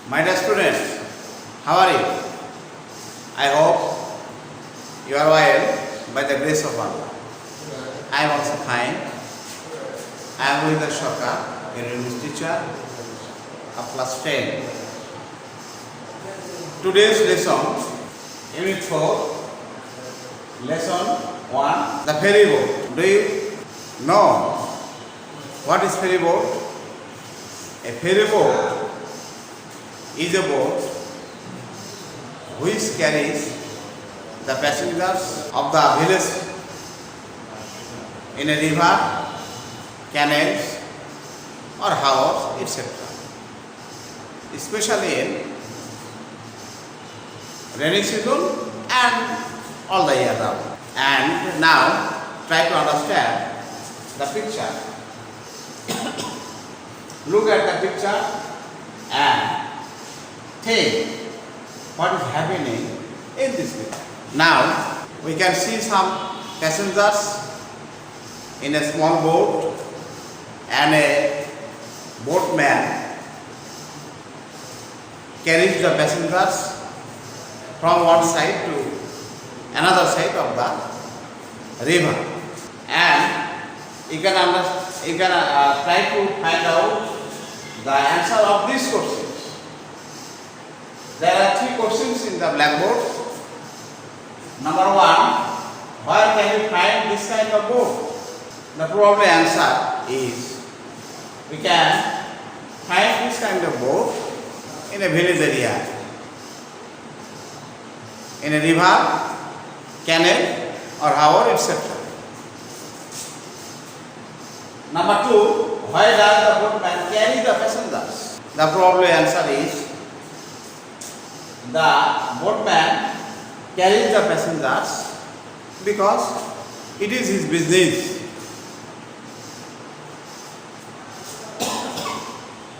My dear students, how are you? I hope you are well by the grace of Allah. I am also fine. I am Rohit Shoka, your English teacher of class 10. Today's lesson, Unit 4, Lesson 1, the ferry boat. Do you know what is ferry boat? A ferry boat is a boat which carries the passengers of the village in a river, canals or house, etc. Especially in rainy season and all the year round. And now try to understand the picture. Look at the picture and think what is happening in this picture. Now we can see some passengers in a small boat and a boatman carries the passengers from one side to another side of the river, and you can try to find out the answer of these questions. There are 3 questions in the blackboard. Number 1, where can you find this kind of boat? The probable answer is we can find this kind of boat in a village area, in a river, canal or however, etc. Number 2, why does the boatman carry the passengers? The probable answer is the boatman carries the passengers because it is his business.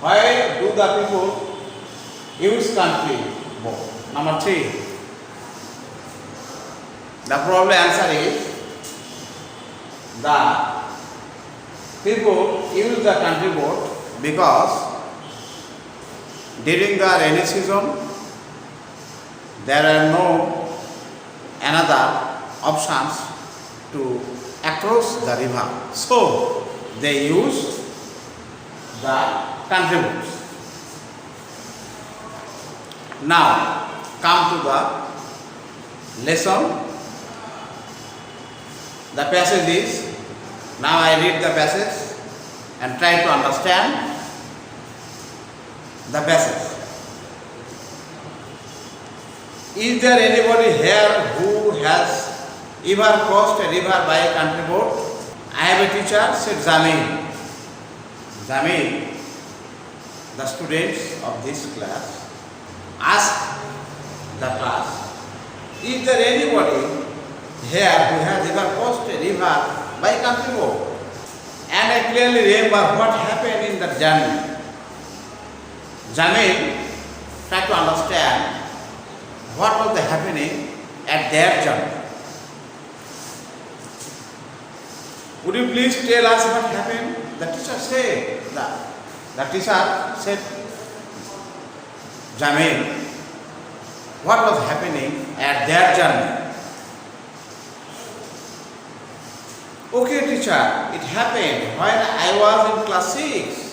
Why do the people use country boat? Number 3, the probable answer is the people use the country boat because during the rainy season there are no another options to across the river, so they use the country boats. Now come to the lesson. The passage is, now I read the passage and try to understand the passage. Is there anybody here who has ever crossed a river by a country boat? I have a teacher, said Jamil. Jamil, the students of this class, asked the class, is there anybody here who has ever crossed a river by country boat? And I clearly remember what happened in that journey. Jamil tried to understand what was happening at their journey. Would you please tell us what happened? The teacher said, Jamil, what was happening at their journey? Okay, teacher, it happened when I was in class 6.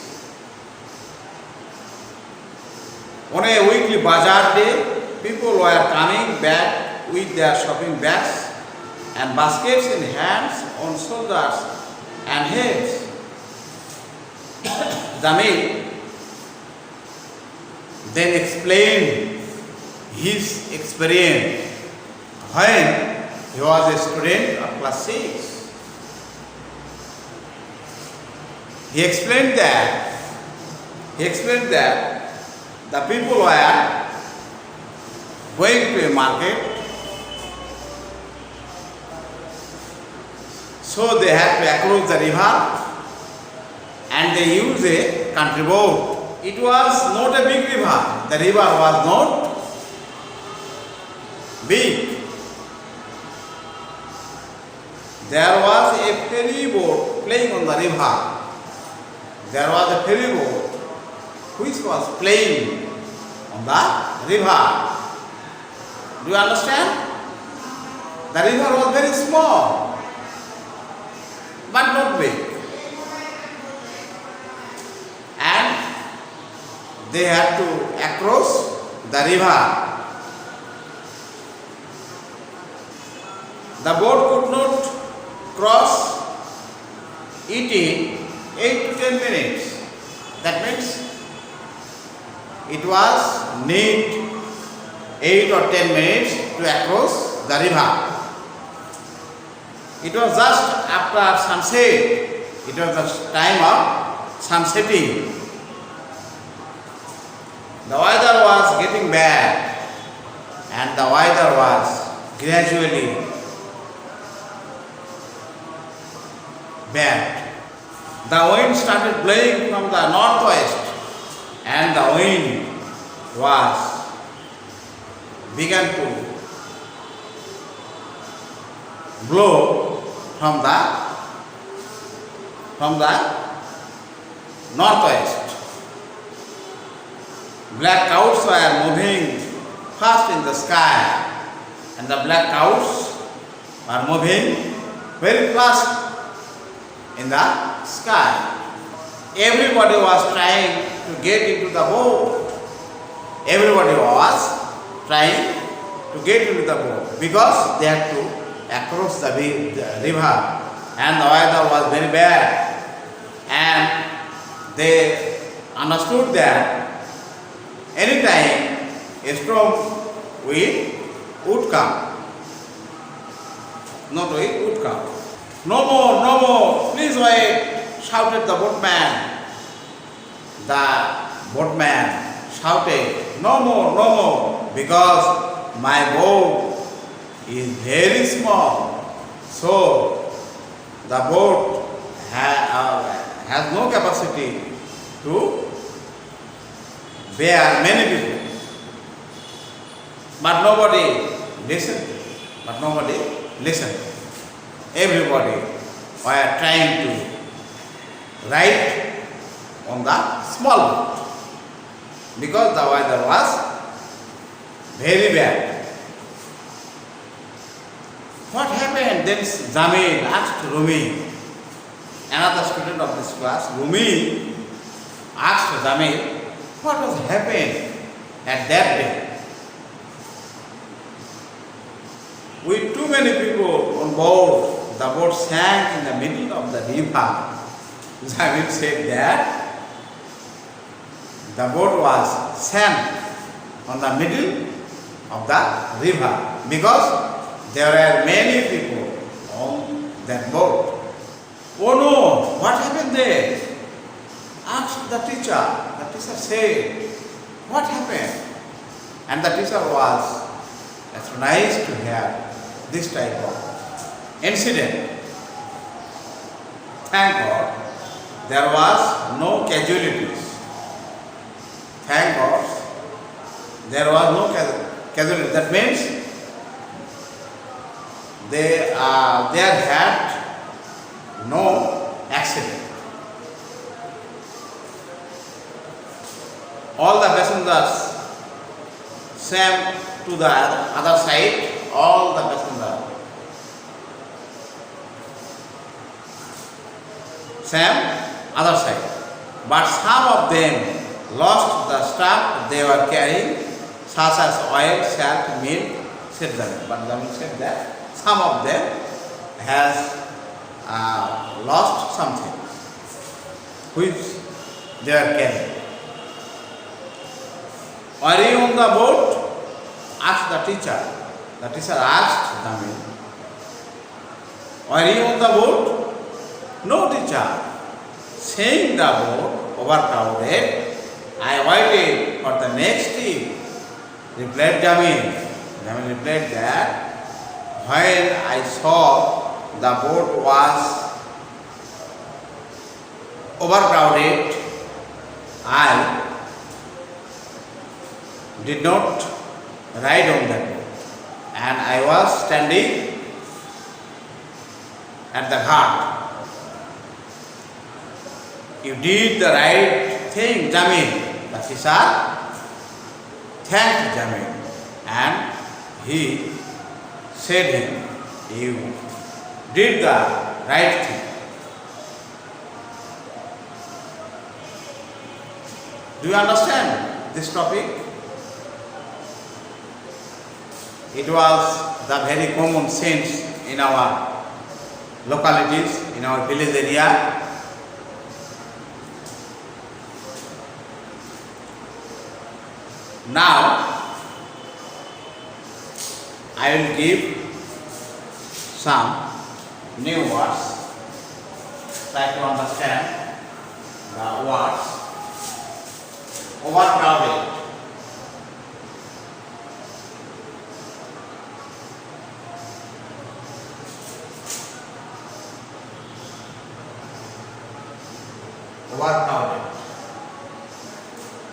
On a weekly bazaar day, people were coming back with their shopping bags and baskets in hands, on shoulders and heads. Jamil then explained his experience when he was a student of class 6. He explained that the people were going to a market, so they had to cross the river and they used a country boat. It was not a big river. The river was not big. There was a ferry boat playing on the river. There was a ferry boat which was playing on the river. Do you understand? The river was very small, but not big. And they had to cross the river. The boat could not cross it in 8 to 10 minutes. That means it was need 8 or 10 minutes to cross the river. It was just after sunset. It was the time of sunsetting. The weather was getting bad, and the weather was gradually bad. The wind started blowing from the northwest, and the wind began to blow from the northwest. Black clouds were moving fast in the sky, and the black clouds were moving very fast in the sky. Everybody was trying to get into the boat. Everybody was trying to get into the boat because they had to cross the river, and the weather was very bad. And they understood that anytime a strong wind would come. Not wind would come. No more, please wait, shouted the boatman. The boatman shouted, no more, because my boat is very small. So the boat has no capacity to bear many people. But nobody listened. Everybody were trying to ride on the small boat because the weather was very bad. What happened? Then Jamil asked Rumi, another student of this class. Rumi asked Jamil, what was happening at that day? With too many people on board, the boat sank in the middle of the river. Jamil said that the boat was sank on the middle of the river because there were many people on that boat. Oh no, what happened there? Asked the teacher. The teacher said, what happened? And the teacher was surprised to hear this type of incident. Thank God, there was no casualties. Thank God, there was no casualties. That means there had no accident. All the passengers swam to the other side. All the passengers swam other side. But some of them lost the stuff they were carrying, such as oil, salt, milk, etc. But Jamil said that some of them has lost something which they are carrying. Are you on the boat? Asked the teacher. The teacher asked Jamil, are you on the boat? No, teacher. Seeing the boat overcrowded, I waited for the next trip, replied Jamil. Jamil replied that when I saw the boat was overcrowded, I did not ride on that boat, and I was standing at the ghat. You did the right thing, Jamil, the teacher thanked Jamil and he said him, you did the right thing. Do you understand this topic? It was the very common sense in our localities, in our village area. Now, I will give some new words. Try to understand the words. Overcrowded. Overcrowded.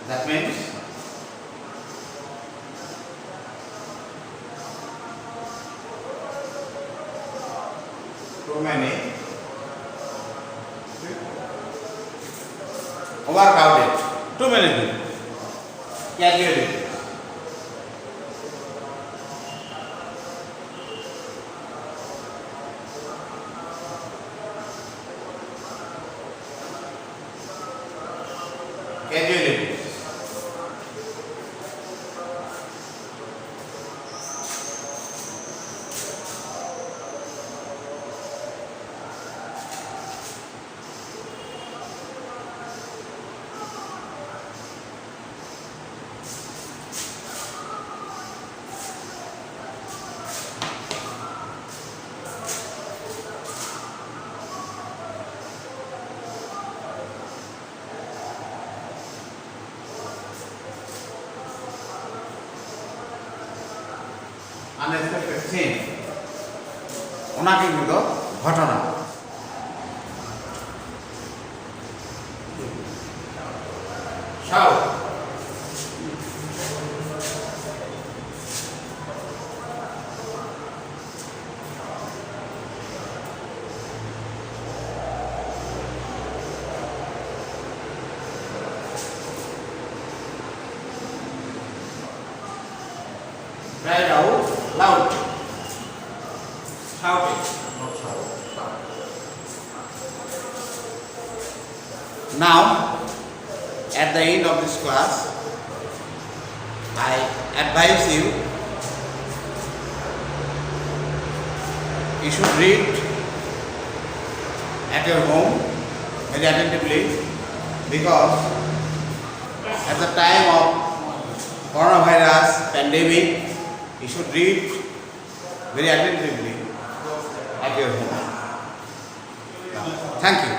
That means too many. Overcrowded. Too many people. Casualty. Casualty. Unexpected thing. অনাকাঙ্ক্ষিত ঘটনা। Shout. Cry out loud. Shouting, not shout. Now, at the end of this class, I advise you should read at your home very attentively, because at the time of coronavirus pandemic, you should read very attentively at your home. Thank you.